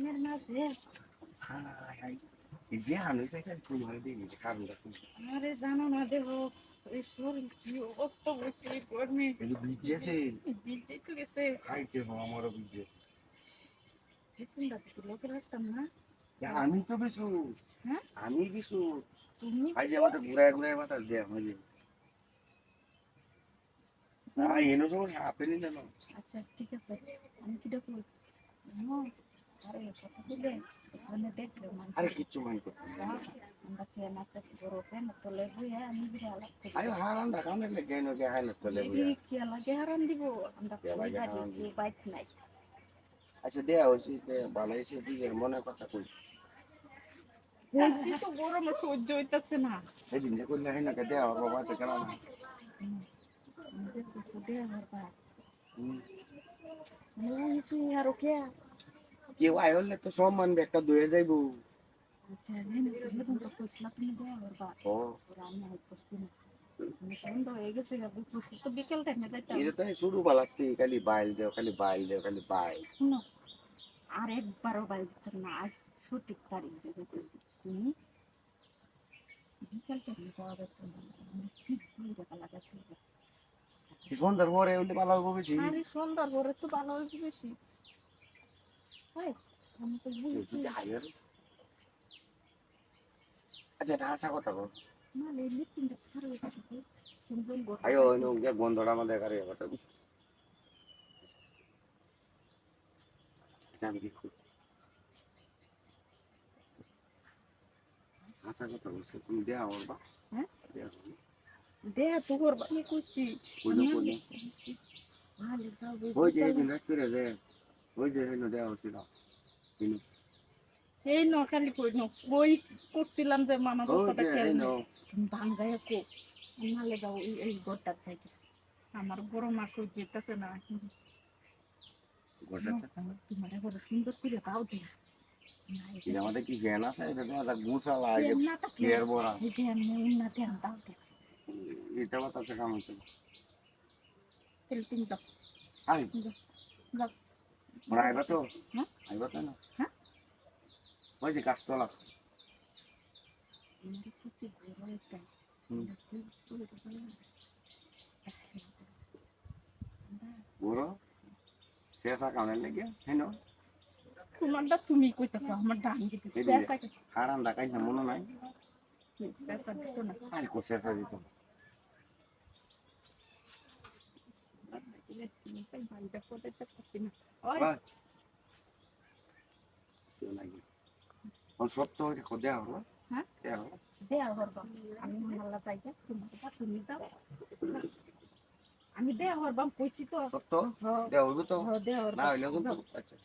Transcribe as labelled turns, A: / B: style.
A: গরমের মাঝে
B: হাই এই যে আমি থেকে কোন হয় দেখি কারণটা কি
A: আরে জানো না দেহ এই শরীর কি অবস্থা হয়েছে গরমে
B: এই বিজেছে
A: বিদ্যুৎ তো গেছে
B: খাইতে হবে আমারও বিজে
A: হেসুনটা তো লোকে রাখতাম না
B: আমি তো বিশু
A: হ্যাঁ
B: আমি বিশু
A: তুমি
B: আই যে আমাদের ঘুরায় ঘুরায় মাথা দেয়া হয় এনো সময় আপেল না
A: আচ্ছা ঠিক আছে আমি কি ডাকবো আরে কথা বলে ওখানে দেখলে
B: আরে
A: মানুষ
B: কিচ্ছু মাই করতে
A: আমরা ফ্যান আছে বড় ফ্যান তোলে বইয়া আমি বিরে আলাপ
B: আয় হারান ঢাকা লাগলে কেন কে হাইলে চলে
A: করি কি লাগে হারান দিব আমরা
B: কে
A: কই
B: লাগে
A: বাড়ি
B: হারান
A: কেউ বাইক নাই
B: আচ্ছা দেয়া হয়েছে বানাইছে দিয়ে মনে কথা কই
A: বলছি তো গরমে সহ্য হইতাছে না
B: এই দিন করলে হয় না কে দেয়া ওর বাবা তো কেন না
A: আমাদের কিছু দেয়া হবা
B: হুম।
A: বলছি আর ওকে
B: কেউ আয় হলে তো সব মানবে একটা দয়ে যাইবো
A: আচ্ছা নেন তুমি তো কইছিলা তুমি দেয়া হবা
B: ও
A: ওরা আমি আর করছি না আমি সন্ধ্যা হয়ে গেছে যাবো কইছি তো বিকেল টাইমে যাইতাম
B: এটা তো শুরু বালাতে খালি বাইল দেও খালি বাইল দেও খালি বাইল
A: শুনো আর একবারও বাইরে দিতাম না আজ সঠিক তারিখ দেবে তুমি বিকেল টাইমে যাওয়া যেত না ঠিক 2 টাকা লাগাতে
B: সন্ধ্যার পরে হইলে ভালো হবে বেশি
A: আরে সন্ধ্যার পরে তো ভালো হইবে বেশি হয় আমি তো বুঝছি
B: যদি হায়ার আচ্ছা এটা হাসা কথা বল
A: না লিপটিনটা খারাপ হয়েছে সুন্দর গোটা
B: আয়ো নো গে গন্ধটা আমাদের কারে কথা আমি কি হাসা কথা বলছো তুমি দেয়া বলবা
A: হ্যাঁ
B: দেয়া
A: দেয়া তো করবা কি কইছি
B: কইলো কইলো
A: ভালো যাও
B: ওই যে দিন রাত করে দে ওই যে হেনো দেয়া হচ্ছিল কিন্তু
A: এই ন খালি কই ন বই করছিলাম যে মামা
B: ওই
A: কথাটা
B: যে
A: খেয়াল
B: হেনো
A: নেই তুমি ভাঙ্গায় কো নালে যাও এই ঘরটার চাইতে আমার বড় মা সহ্য হইতেছে না
B: গোটাটা
A: তোমার বড় সুন্দর করে পাও দিয়া
B: এটা আমাদের কি জ্ঞান আছে এটা তো গুছালা যে
A: না থাকলে
B: ক্লিয়ার বড়া
A: এই যে আমি উন্নতি আনতাম
B: এটা বাতাসে কাম হতো
A: তাহলে তুমি যাও
B: আই
A: যাও যাও
B: ওরা আইবা তো
A: হ্যাঁ
B: আইবা তো না
A: হ্যাঁ
B: ওই যে গাছতলা
A: আমার কিছু বড় একটা
B: বড় শেষা কামের লেগে হেনো
A: তোমারটা তুমি কইতাছো আমারটা আমি কইতাছি
B: এদিকে
A: শেষা
B: হারান ডাকাই না মনে নাই
A: শেষা দিত না
B: আরে কো শেষা দিত
A: বাড়িটা কোথায় পাচ্ছি না ওই
B: বাহ কেউ নাই কোন সত্য হইছে খোদা হলো
A: হ্যাঁ
B: দেয়া হলো
A: দেয়া হরবা আমি মাল্লা চাইতে তুমি যাও আমি দেয়া হরবাম কইছি তো
B: সত্য
A: হ্যাঁ
B: দেয়া হইব তো
A: দেয়া
B: না
A: হরবা
B: হইলে কিন্তু আচ্ছা